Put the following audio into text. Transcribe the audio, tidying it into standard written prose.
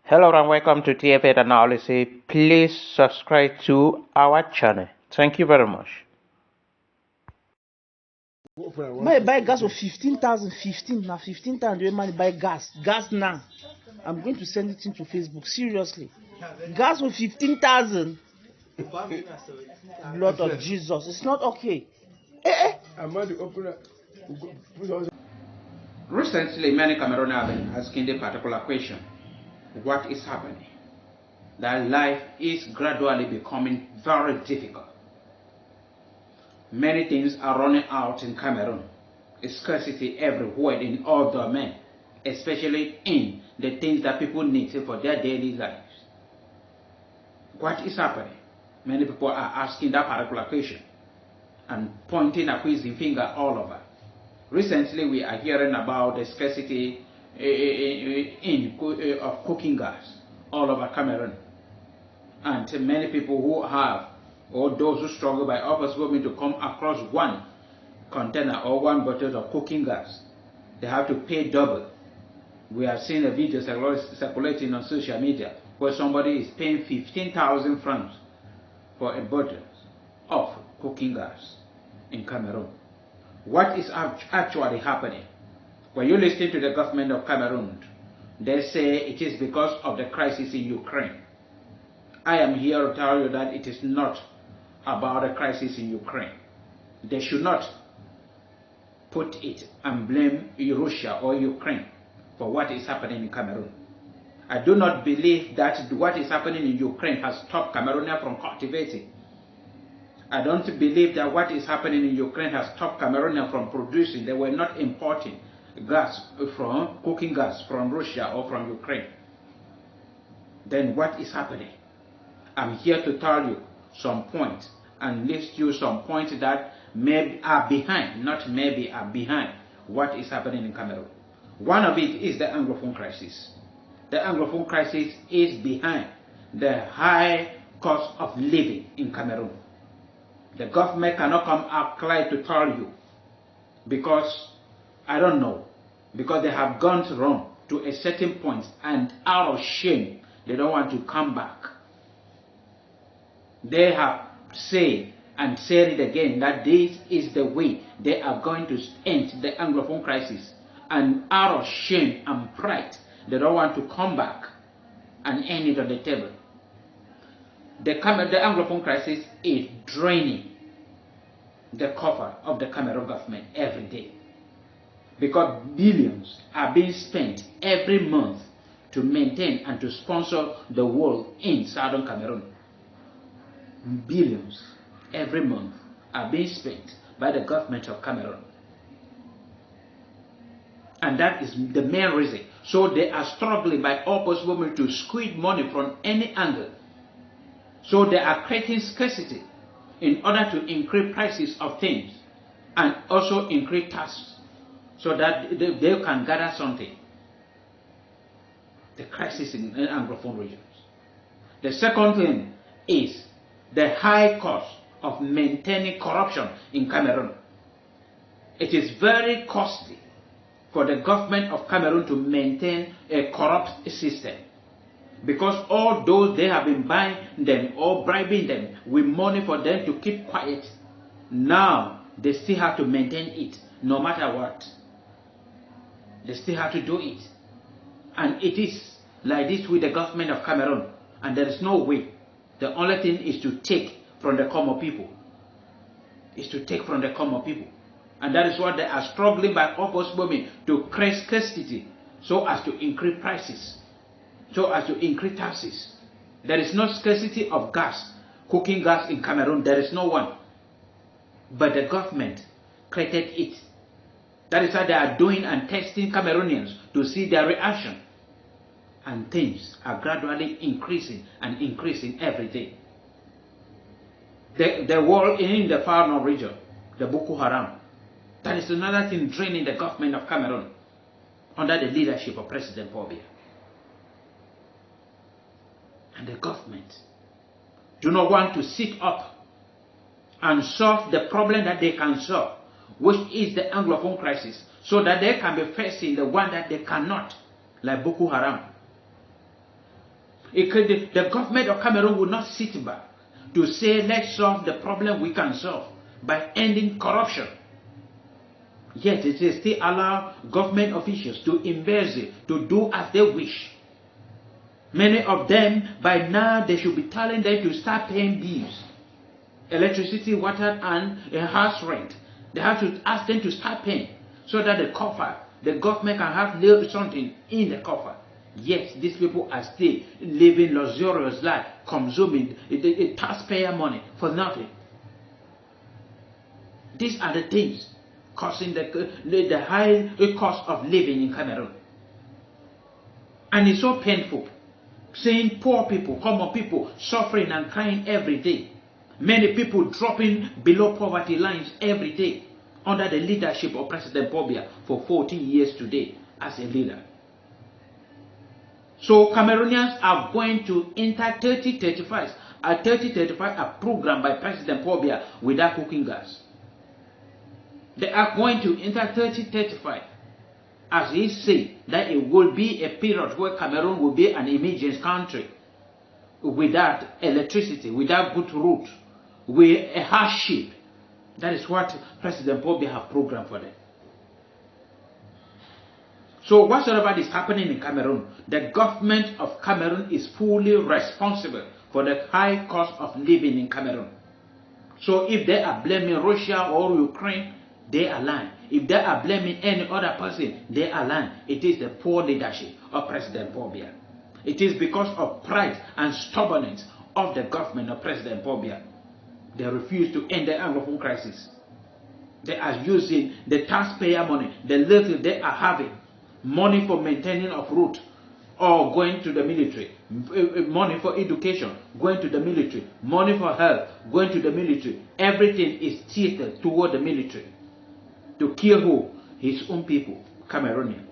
Hello and welcome to TFA Analysis. Please subscribe to our channel. Thank you very much. Buy gas for 15,000, 15,000 the man buy gas now. I'm going to send it into Facebook. Seriously, gas for 15,000. Blood of Jesus, it's not okay. Recently, many Cameroonians have been asking the particular question: what is happening? That life is gradually becoming very difficult. Many things are running out in Cameroon. Scarcity everywhere in all domains, especially in the things that people need for their daily lives. What is happening? Many people are asking that particular question and pointing a accusing finger all over. Recently, we are hearing about the scarcity of cooking gas all over Cameroon, and many people who have, or those who struggle by offers going to come across one container or one bottle of cooking gas, they have to pay double. We have seen a video circulating on social media where somebody is paying 15,000 francs for a bottle of cooking gas in Cameroon. What is actually happening? When you listen to the government of Cameroon, they say it is because of the crisis in Ukraine. I am here to tell you that it is not about the crisis in Ukraine. They should not put it and blame Russia or Ukraine for what is happening in Cameroon. I do not believe that what is happening in Ukraine has stopped Cameroonians from cultivating. I don't believe that what is happening in Ukraine has stopped Cameroonians from producing. They were not importing gas from cooking gas from Russia or from Ukraine. Then what is happening? I'm here to tell you some points and list you some points that maybe are behind, not maybe are behind what is happening in Cameroon. One of it is the Anglophone crisis. The Anglophone crisis is behind the high cost of living in Cameroon. The government cannot come out clear to tell you because, I don't know, because they have gone wrong to a certain point and out of shame, they don't want to come back. They have said and said it again that this is the way they are going to end the Anglophone crisis, and out of shame and pride, they don't want to come back and end it on the table. The Anglophone crisis is draining the cover of the Cameroon government every day, because billions are being spent every month to maintain and to sponsor the war in southern Cameroon. Billions every month are being spent by the government of Cameroon, and that is the main reason. So they are struggling by all possible means to squeeze money from any angle. So they are creating scarcity in order to increase prices of things and also increase taxes so that they can gather something. The crisis in Anglophone regions. The second thing is the high cost of maintaining corruption in Cameroon. It is very costly for the government of Cameroon to maintain a corrupt system, because all those they have been buying them or bribing them with money for them to keep quiet, now they still have to maintain it no matter what. They still have to do it. And it is like this with the government of Cameroon, and there is no way. The only thing is to take from the common people. Is to take from the common people. And that is what they are struggling by all possible means to create scarcity so as to increase prices, so as to increase taxes. There is no scarcity of gas, cooking gas in Cameroon. There is no one. But the government created it. That is why they are doing and testing Cameroonians to see their reaction. And things are gradually increasing and increasing every day. The war in the far north region, the Boko Haram, that is another thing draining the government of Cameroon under the leadership of President Paul Biya. And the government do not want to sit up and solve the problem that they can solve, which is the Anglophone crisis, so that they can be facing the one that they cannot, like Boko Haram. The government of Cameroon will not sit back to say, let's solve the problem we can solve by ending corruption. Yet it is still allow government officials to embezzle, to do as they wish. Many of them, by now, they should be telling them to start paying bills. Electricity, water, and house rent. They have to ask them to start paying so that the government can have little something in the coffer. Yet these people are still living luxurious life, consuming the taxpayer money for nothing. These are the things causing the high cost of living in Cameroon. And it's so painful seeing poor people, common people, suffering and crying every day. Many people dropping below poverty lines every day under the leadership of President Paul Biya for 14 years today as a leader. So Cameroonians are going to enter 3035, a program by President Paul Biya without cooking gas. They are going to enter 3035, as he said, that it will be a period where Cameroon will be an emerging country without electricity, without good route, with a hardship. That is what President Paul Biya have programmed for them. So whatsoever is happening in Cameroon, the government of Cameroon is fully responsible for the high cost of living in Cameroon. So if they are blaming Russia or Ukraine, they are lying. If they are blaming any other person, they are lying. It is the poor leadership of President Paul Biya. It is because of pride and stubbornness of the government of President Paul Biya. They refuse to end the Anglophone crisis. They are using the taxpayer money, the little they are having, money for maintaining of route or going to the military, money for education, going to the military, money for health, going to the military. Everything is tilted toward the military to kill who? His own people, Cameroonians.